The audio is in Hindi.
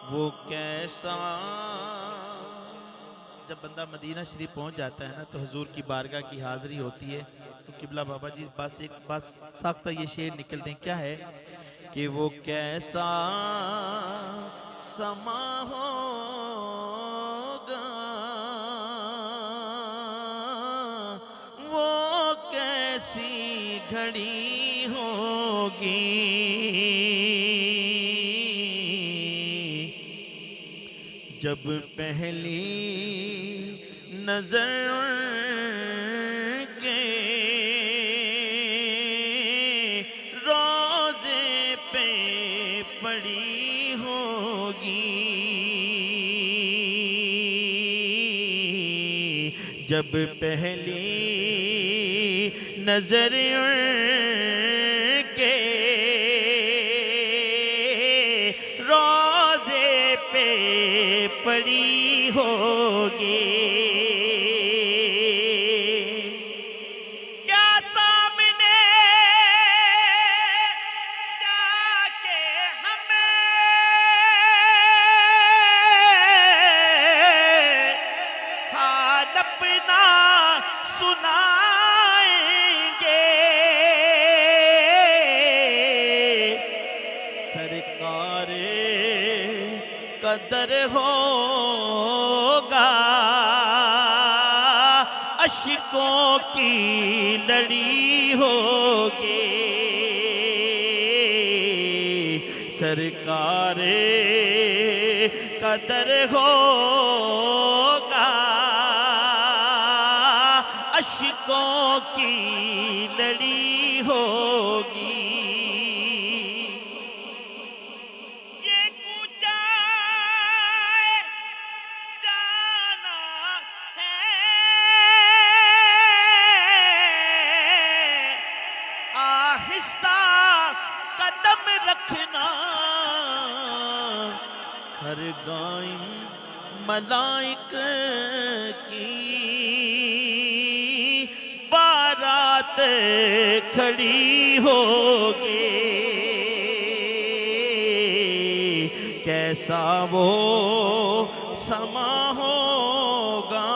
वो कैसा। जब बंदा मदीना शरीफ पहुंच जाता है ना तो हुजूर की बारगाह की हाज़िरी होती है। तो किबला बाबा जी बस एक बस साख्ता ये शेर निकलते हैं, क्या है कि वो कैसा समा होगा, वो कैसी घड़ी होगी, जब पहली नजर के रोजे पे पड़ी होगी, जब पहली नजर के रोजे पे पड़ी होगी। क्या सामने जाके हमें हाल अपना सुनाएंगे, सरकार कदर होगा, अश्कों की लड़ी होगी, सरकार कदर होगा, अश्कों की लड़ी होगी। आहिस्ता कदम रखना, हर गायम मलाइक की बारात खड़ी होगी, कैसा वो समा होगा,